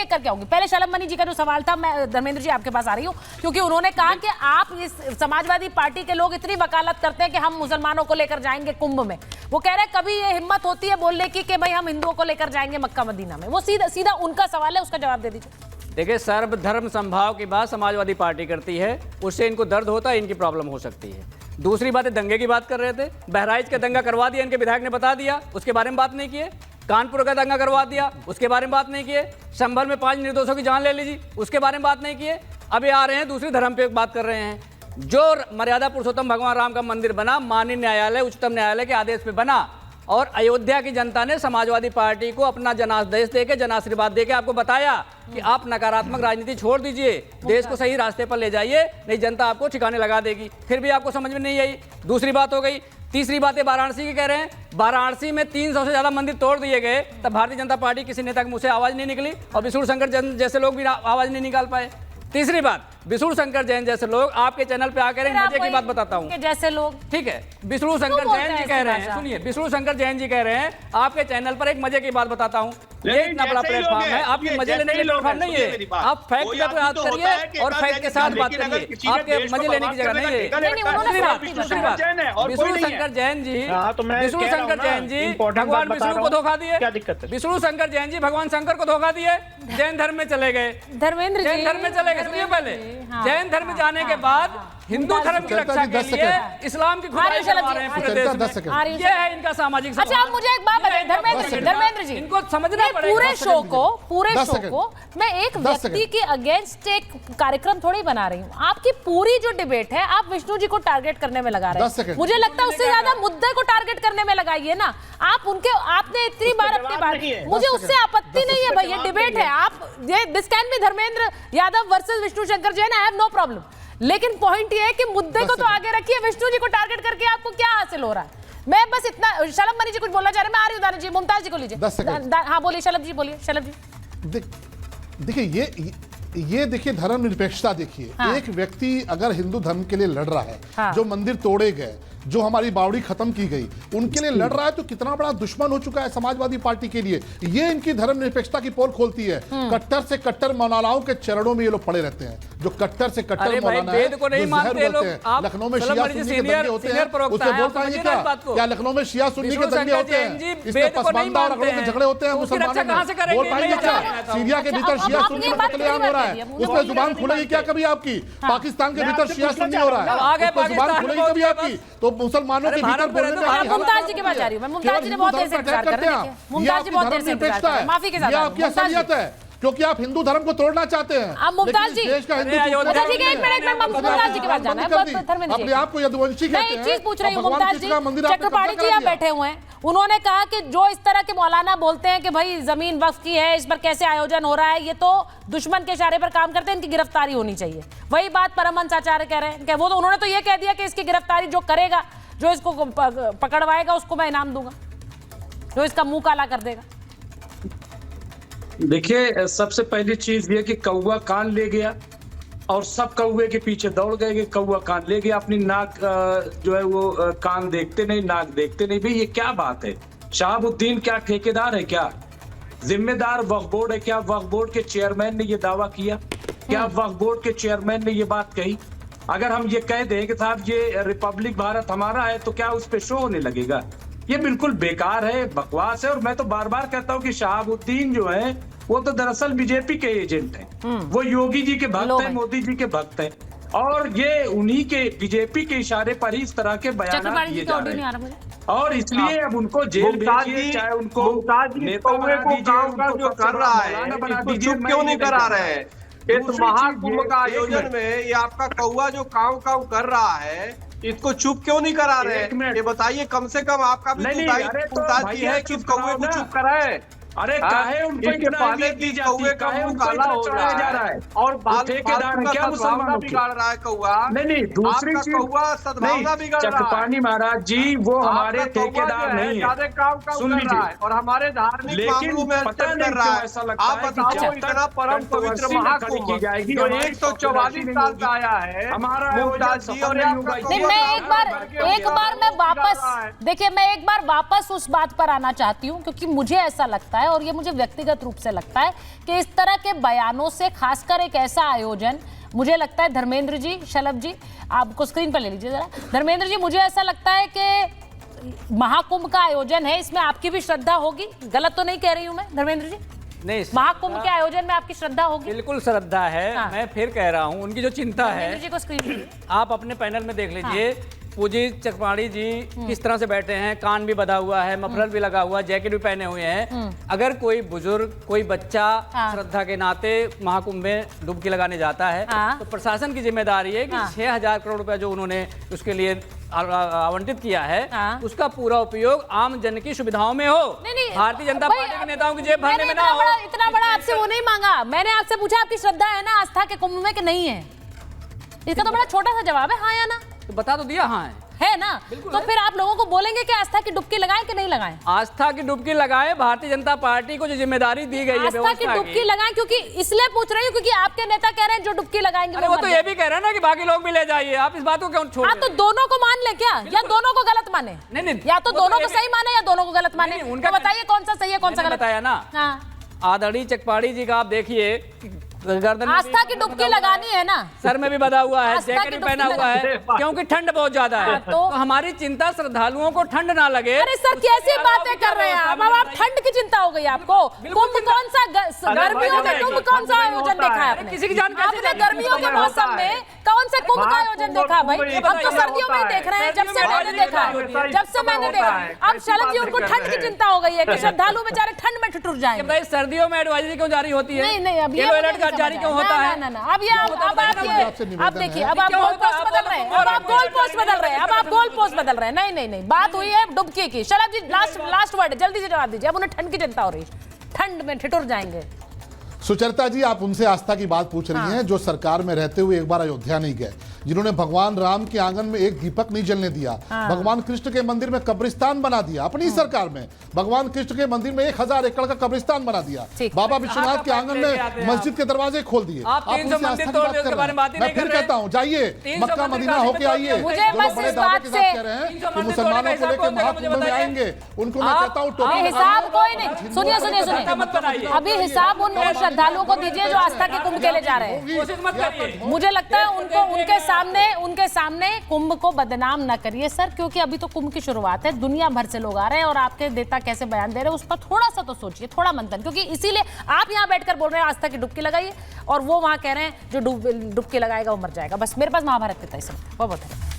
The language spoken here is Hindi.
लेकर के आऊंगी। पहले शलभ मणि जी का जो सवाल था, मैं धर्मेंद्र जी आपके पास आ रही हूँ, क्योंकि उन्होंने कहा कि आप इस समाजवादी पार्टी के लोग इतनी वकालत करते हैं कि हम मुसलमानों को लेकर जाएंगे कुंभ में। वो कह रहे हैं कभी ये हिम्मत होती है बोलने की कि भाई हम हिंदुओं को लेकर जाएंगे मक्का मदीना में। वो सीधा सीधा उनका सवाल है, उसका जवाब दे दीजिए। देखिए, सर्वधर्म संभाव की बात समाजवादी पार्टी करती है, उससे इनको दर्द होता है, इनकी प्रॉब्लम हो सकती है। दूसरी बात है, दंगे की बात कर रहे थे, बहराइच का दंगा करवा दिया, इनके विधायक ने बता दिया, उसके बारे में बात नहीं किए। कानपुर का दंगा करवा दिया, उसके बारे में बात नहीं किए। संभल में 5 निर्दोषों की जान ले लीजिए, उसके बारे में बात नहीं किए। अभी आ रहे हैं दूसरी धर्म पे बात कर रहे हैं। जो मर्यादा पुरुषोत्तम भगवान राम का मंदिर बना, माननीय न्यायालय, उच्चतम न्यायालय के आदेश पे बना, और अयोध्या की जनता ने समाजवादी पार्टी को अपना जनादेश देके, जनाशीर्वाद देके आपको बताया कि आप नकारात्मक राजनीति छोड़ दीजिए, देश को सही रास्ते पर ले जाइए, नहीं जनता आपको ठिकाने लगा देगी। फिर भी आपको समझ में नहीं आई। दूसरी बात हो गई। तीसरी बात है वाराणसी की, कह रहे हैं वाराणसी में 300 से ज्यादा मंदिर तोड़ दिए गए, तब भारतीय जनता पार्टी किसी नेता के मुंह से आवाज नहीं निकली, और विष्णु शंकर जैसे लोग भी आवाज नहीं निकाल पाए। तीसरी बात, विष्णु शंकर जैन जैसे लोग आपके चैनल पे आकर मजे की बात बताता हूँ, जैसे लोग, ठीक है, विष्णु शंकर जैन जी कह रहे हैं, सुनिए, विष्णु शंकर जैन जी कह रहे हैं आपके चैनल पर एक मजे की बात बताता हूँ। ये इतना बड़ा प्लेटफॉर्म है, आपकी मजे लेने के लिए प्लेटफॉर्म नहीं है। आप फैक्ट पे बात करिए और फैक्ट के साथ बात करिए, आपके मजे लेने की जगह नहीं है। दूसरी बात, विष्णु शंकर जैन जी, विष्णु शंकर जैन जी भगवान विष्णु को धोखा दिए, विष्णु शंकर जैन जी भगवान शंकर को धोखा दिए, जैन धर्म में चले गए। धर्मेंद्र जैन धर्म में चले गए, सुनिए पहले, जैन धर्म में जाने के बाद हिंदू धर्म की रक्षा के लिए इस्लाम की खुदाई करवा रहे हैं पूरे देश में। ये है इनका सामाजिक। अच्छा, आप मुझे एक बात बताइए धर्मेंद्र जी, इनको समझना पड़ेगा। पूरे शो को मैं एक व्यक्ति के अगेंस्ट एक कार्यक्रम थोड़ी बना रही हूँ। आपकी पूरी जो डिबेट है, आप विष्णु जी को टारगेट करने में लगा रहे हैं। मुझे लगता है उससे ज्यादा मुद्दे को टारगेट करने में लगाइए ना। आपने इतनी बार अपनी बात, मुझे उससे आपत्ति नहीं है भाई, ये डिबेट है। आप this can be Dharmendra Yadav versus Vishnu Shankar Jain, I have no problem. लेकिन पॉइंट ये है कि मुद्दे को तो आगे रखिए। विष्णु जी को टारगेट करके आपको क्या हासिल हो रहा है? मैं बस इतना, शलभ मणि जी कुछ बोलना चाह रहे हैं, मैं आ रही हूँ। दाना जी, मुमताज जी को लीजिए। हाँ बोलिए शलभ जी, बोलिए शलभ जी। देखिए, ये देखिए धर्म निरपेक्षता देखिए। हाँ। एक व्यक्ति अगर हिंदू धर्म के लिए लड़ रहा है, हाँ। जो मंदिर तोड़े गए, जो हमारी बावड़ी खत्म की गई, उनके लिए लड़ रहा है, तो कितना बड़ा दुश्मन हो चुका है समाजवादी पार्टी के लिए। ये इनकी धर्म निरपेक्षता की पोल खोलती है। कट्टर से कट्टर मौलानाओं के चरणों में ये लोग पड़े रहते हैं। जो कट्टर से कट्टर मौलाना है, को नहीं मानते लोग। लखनऊ में शिया सुन्नी के दंगे होते हैं, उससे बोल पाएंगे क्या लखनऊ में शिया सुन्नी के दंगे होते हैं, इसमें पसमानदा और अगड़ों के झगड़े होते हैं मुसलमानों में, बोल पाएंगे क्या? सीरिया के भीतर शिया सुन्नी में कत्लेआम हो रहा है, उसमें जुबान खुलेगी क्या कभी आपकी? पाकिस्तान के भीतर शिया सुन्नी हो रहा है, उसमें जुबान खुलेगी कभी आपकी? तो मुसलमानों के भीतर बोलने में मुमताज जी के पास जा रही हूं मैं। मुमताज जी ने बहुत देर से इंतजार कर रहे हैं। मुमताज जी बहुत देर से इंतजार कर रहे हैं, माफी के साथ। ये आपकी असलियत है, क्योंकि आप हिंदू धर्म को तोड़ना चाहते हैं। अब मुमताज जी, देश का हिंदू मुमताज जी के एक मिनट मुमताज जी के पास जाना है। अपने आप को यदुवंशी कहते हैं। मैं एक चीज पूछ रही हूँ मुमताज जी, चक्रपाणी जी आप बैठे हुए हैं, उन्होंने कहा कि जो इस तरह के मौलाना बोलते हैं कि भाई जमीन वक्फ की है, इस पर कैसे आयोजन हो रहा है, ये तो दुश्मन के इशारे पर काम करते हैं, इनकी गिरफ्तारी होनी चाहिए। वही बात परमहंस आचार्य कह रहे हैं, वो तो उन्होंने तो ये कह दिया कि इसकी गिरफ्तारी जो करेगा, जो इसको पकड़वाएगा, उसको मैं इनाम दूंगा, जो इसका मुंह काला कर देगा। देखिए, सबसे पहली चीज ये कि कौवा कान ले गया और सब कौवे के पीछे दौड़ गए कि कौवा कान ले गया, अपनी नाक जो है वो कान देखते नहीं, नाक देखते नहीं। भाई ये क्या बात है? शहाबुद्दीन क्या ठेकेदार है क्या? जिम्मेदार वक्फ बोर्ड है क्या? वक्फ बोर्ड के चेयरमैन ने ये दावा किया क्या? वक्फ बोर्ड के चेयरमैन ने ये बात कही? अगर हम ये कह दें कि साहब ये रिपब्लिक भारत हमारा है, तो क्या उस पे शो होने लगेगा? ये बिल्कुल बेकार है, बकवास है। और मैं तो बार बार कहता हूँ कि शहाबुद्दीन जो है वो तो दरअसल बीजेपी के एजेंट हैं। वो योगी जी के भक्त हैं, मोदी जी के भक्त हैं, और ये उन्हीं के बीजेपी के इशारे पर ही इस तरह के बयान दिए जा रहे हैं। और इसलिए अब उनको जेल भेजिए, चाहे उनको नेता बना दीजिए, जो कर रहा है चुप क्यों नहीं करा रहे हैं? इस महाकुंभ का आयोजन में ये आपका कौवा जो काव काव कर रहा है, इसको चुप क्यों नहीं करा रहे हैं? ये बताइए, कम से कम आपका भी मुमताज है कि कौवे को चुप कराए। अरे काहे उनको पहले दी कौवे का मुंह काला हो जा रहा है और ठेकेदार क्या मुसलमानों बिगाड़ रहा है कौवा। नहीं, दूसरी चीज कौवा सद्भावना बिगाड़ रहा है। चक्रपाणी महाराज जी वो हमारे ठेकेदार नहीं है, ज्यादा काम सुन लीजिए, और हमारे धार्मिक मामलों में पता नहीं क्यों ऐसा लगता है। आप बताओ, इतना परम पवित्र महाकुंभ की जाएगी, 144 साल का आया है हमारा मुमताज जी, और मैं एक बार वापस उस बात पर आना चाहती हूँ, क्योंकि मुझे ऐसा लगता है, है, और ये मुझे व्यक्तिगत रूप से लगता है कि इस तरह के बयानों से, खासकर एक ऐसा आयोजन, मुझे लगता है धर्मेंद्र जी, शलभ जी आपको स्क्रीन पर ले लीजिए जरा, धर्मेंद्र जी मुझे ऐसा लगता है कि महाकुंभ का आयोजन है, इसमें आपकी भी श्रद्धा होगी, गलत तो नहीं कह रही हूं मैं धर्मेंद्र जी? नहीं, महाकुंभ के आयोजन में आपकी श्रद्धा होगी? बिल्कुल श्रद्धा है। हाँ। मैं फिर कह रहा हूं, उनकी जो चिंता है, धर्मेंद्र जी को स्क्रीन आप अपने पैनल में देख लीजिए। पूजी चकवाड़ी जी किस तरह से बैठे हैं, कान भी बंधा हुआ है, मफलर भी लगा हुआ है, जैकेट भी पहने हुए हैं। अगर कोई बुजुर्ग, कोई बच्चा श्रद्धा के नाते महाकुंभ में डुबकी लगाने जाता है, तो प्रशासन की जिम्मेदारी है कि 6,000 करोड़ रुपया जो उन्होंने उसके लिए आवंटित किया है, उसका पूरा उपयोग आम जन की सुविधाओं में हो। भारतीय जनता पार्टी के नेताओं की जेब भरने में ना हो। इतना बड़ा आपसे वो नहीं मांगा, मैंने आपसे पूछा आपकी श्रद्धा है ना आस्था के कुंभ में कि नहीं है? इसका तो बड़ा छोटा सा जवाब है, हाँ या ना। तो बता तो दिया, हाँ है ना। तो फिर आप लोगों को बोलेंगे कि आस्था की डुबकी लगाएं कि नहीं लगाएं? आस्था की डुबकी लगाएं। भारतीय जनता पार्टी को जो जिम्मेदारी दी गई है आस्था की डुबकी लगाएं, क्योंकि इसलिए पूछ रही हूँ क्योंकि आपके नेता कह रहे हैं जो डुबकी लगाएंगे वो तो ये भी कह रहे हैं ना कि बाकी लोग भी ले जाइए, आप इस बात को क्यों छोड़? तो दोनों को मान ले क्या, या दोनों को गलत माने? नहीं, या तो दोनों को सही माने या दोनों को गलत माने। उनका बताइए कौन सा सही है कौन सा गलत? बताया ना, आदरणीय चकवाड़ी जी का आप देखिए, गर्दन आस्था की डुबकी लगानी है ना, सर में भी बंधा हुआ है, जैकेट भी पहना हुआ है, क्योंकि ठंड बहुत ज्यादा है। तो हमारी चिंता श्रद्धालुओं को ठंड ना लगे। अरे सर कैसी बातें कर रहे हैं आप? अब ठंड की चिंता हो गई आपको? कुंभ कौन सा, गर्मियों में कुंभ कौन सा आयोजन देखा है आपने? किसी की जान आपने गर्मियों के मौसम में कौन से कुंभ का आयोजन देखा भाई? हम तो सर्दियों में ही देख रहे हैं, जब से मैंने देखा है, जब से मैंने देखा। अब शरद जी उनको ठंड की चिंता हो गई है कि श्रद्धालु बेचारे ठंड में ठिठुर जाएंगे। सर्दियों में एडवाइजरी क्यों जारी होती है? नहीं, अब येलो अलर्ट जारी क्यों होता है? ना अब ये अब देखिए, अब आप गोल पोस्ट बदल रहे हैं, अब आप गोल पोस्ट बदल रहे हैं, अब आप गोल पोस्ट बदल रहे हैं। नहीं, बात हुई है डुबकी की। शलभ जी लास्ट वर्ड जल्दी से जवाब दीजिए। अब उन्हें ठंड की चिंता हो रही है, ठंड में ठिठुर जाएंगे। सुचरिता जी, आप उनसे आस्था की बात पूछ रही हैं जो सरकार में रहते हुए एक बार अयोध्या नहीं गए, जिन्होंने भगवान राम के आंगन में एक दीपक नहीं जलने दिया, भगवान कृष्ण के मंदिर में कब्रिस्तान बना दिया अपनी सरकार में, भगवान कृष्ण के मंदिर में 1000 एकड़ का कब्रिस्तान बना दिया, बाबा विश्वनाथ के आंगन में मस्जिद के दरवाजे खोल दिए। आप उनसे आस्था की बात कर रहे हैं। मैं फिर कहता हूँ, जाइए मक्का मदीना होके आइए। जो लोग बड़े दावे के साथ कह रहे हैं कि मुसलमानों को लेकर महाकुंभ में आएंगे, उनको मैं कहता हूँ हिसाब कोई नहीं। सुनिए, अभी हिसाब उन श्रद्धालुओं को दीजिए जो आस्था के कुंभ के लिए जा रहे हैं। मुझे लगता है उनको उनके सामने कुंभ को बदनाम न करिए सर, क्योंकि अभी तो कुंभ की शुरुआत है, दुनिया भर से लोग आ रहे हैं और आपके नेता कैसे बयान दे रहे हैं उस पर थोड़ा सा तो सोचिए, थोड़ा मंथन, क्योंकि इसीलिए आप यहाँ बैठकर बोल रहे हैं आस्था की डुबकी लगाइए और वो वहां कह रहे हैं जो डुबकी लगाएगा वो मर जाएगा। बस मेरे पास महाभारत के तय वो बहुत है।